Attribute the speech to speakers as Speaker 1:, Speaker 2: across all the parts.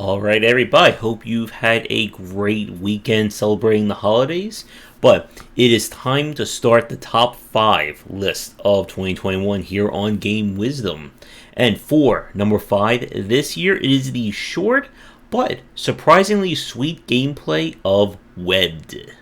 Speaker 1: Alright, everybody, hope you've had a great weekend celebrating the holidays. But it is time to start the top 5 list of 2021 here on Game Wisdom. And for number 5 this year, it is the short but surprisingly sweet gameplay of Webbed.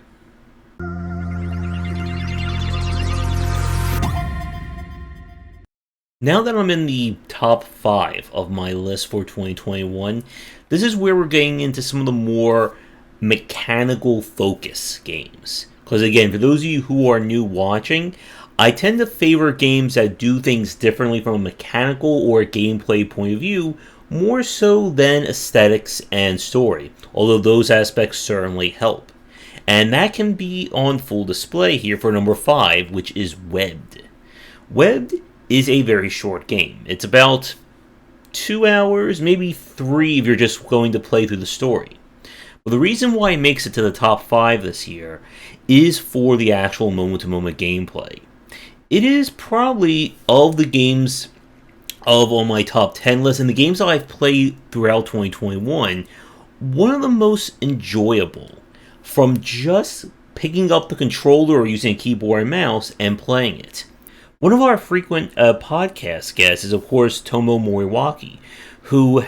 Speaker 1: Now that I'm in the top 5 of my list for 2021, this is where we're getting into some of the more mechanical focus games. Because again, for those of you who are new watching, I tend to favor games that do things differently from a mechanical or gameplay point of view, more so than aesthetics and story, although those aspects certainly help. And that can be on full display here for number 5, which is Webbed. Webbed is a very short game. It's about 2 hours, maybe 3 if you're just going to play through the story. But the reason why it makes it to the top 5 this year is for the actual moment-to-moment gameplay. It is probably, of the games on my top 10 list, and the games that I've played throughout 2021, one of the most enjoyable from just picking up the controller or using a keyboard and mouse and playing it. One of our frequent podcast guests is, of course, Tomo Moriwaki, who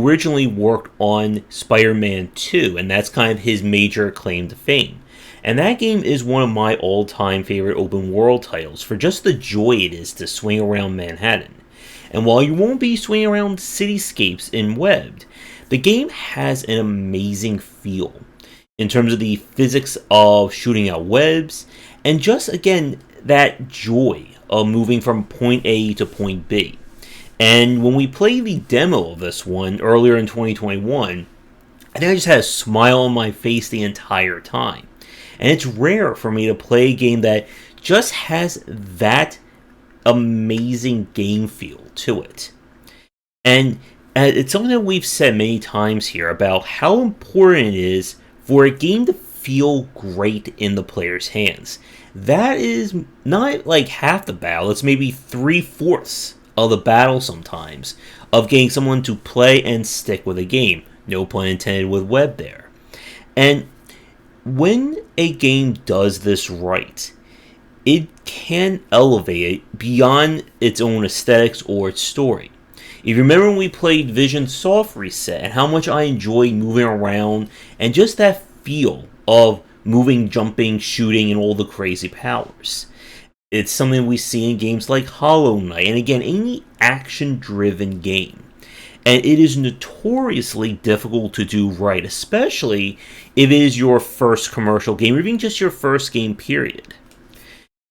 Speaker 1: originally worked on Spider-Man 2, and that's kind of his major claim to fame. And that game is one of my all-time favorite open-world titles for just the joy it is to swing around Manhattan. And while you won't be swinging around cityscapes in Webbed, the game has an amazing feel in terms of the physics of shooting out webs, and just, again, that joy of moving from point A to point B. And when we played the demo of this one earlier in 2021, I think I just had a smile on my face the entire time. And it's rare for me to play a game that just has that amazing game feel to it. And it's something that we've said many times here about how important it is for a game to feel great in the player's hands. That is not like half the battle, it's maybe 3/4 of the battle sometimes, of getting someone to play and stick with a game. No pun intended with Webb there. And when a game does this right, it can elevate it beyond its own aesthetics or its story. If you remember when we played Vision Soft Reset and how much I enjoy moving around and just that feel of moving, jumping, shooting, and all the crazy powers. It's something we see in games like Hollow Knight, and again, any action-driven game. And it is notoriously difficult to do right, especially if it is your first commercial game, or even just your first game, period.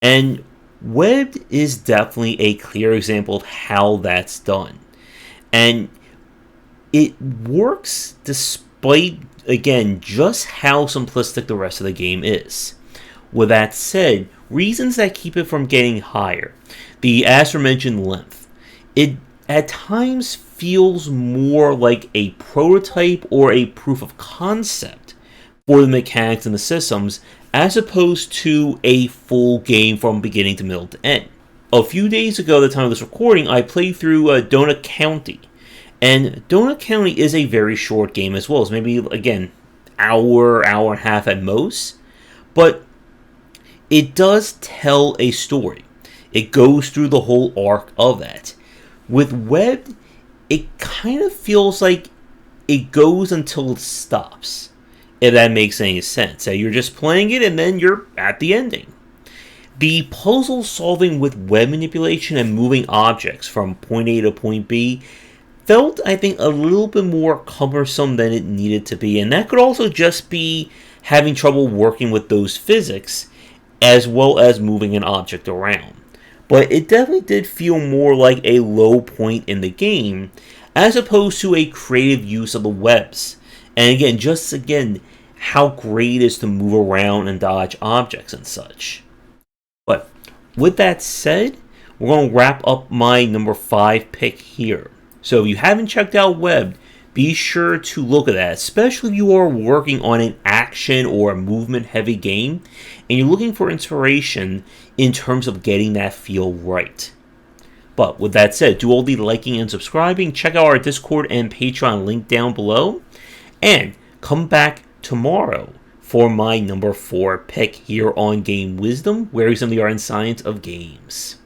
Speaker 1: And Webbed is definitely a clear example of how that's done. And it works despite, again, just how simplistic the rest of the game is. With that said, reasons that keep it from getting higher. The aforementioned length. It at times feels more like a prototype or a proof of concept for the mechanics and the systems, as opposed to a full game from beginning to middle to end. A few days ago, at the time of this recording, I played through Donut County. And Donut County is a very short game as well. It's maybe, again, hour and a half at most. But it does tell a story. It goes through the whole arc of that. With Webbed, it kind of feels like it goes until it stops. If that makes any sense. So you're just playing it and then you're at the ending. The puzzle solving with web manipulation and moving objects from point A to point B felt, I think, a little bit more cumbersome than it needed to be. And that could also just be having trouble working with those physics, as well as moving an object around. But it definitely did feel more like a low point in the game, as opposed to a creative use of the webs. And again, how great it is to move around and dodge objects and such. But with that said, we're going to wrap up my number 5 pick here. So if you haven't checked out Webbed, be sure to look at that, especially if you are working on an action or a movement-heavy game, and you're looking for inspiration in terms of getting that feel right. But with that said, do all the liking and subscribing. Check out our Discord and Patreon link down below. And come back tomorrow for my number 4 pick here on Game Wisdom, where we some of the art and science of games.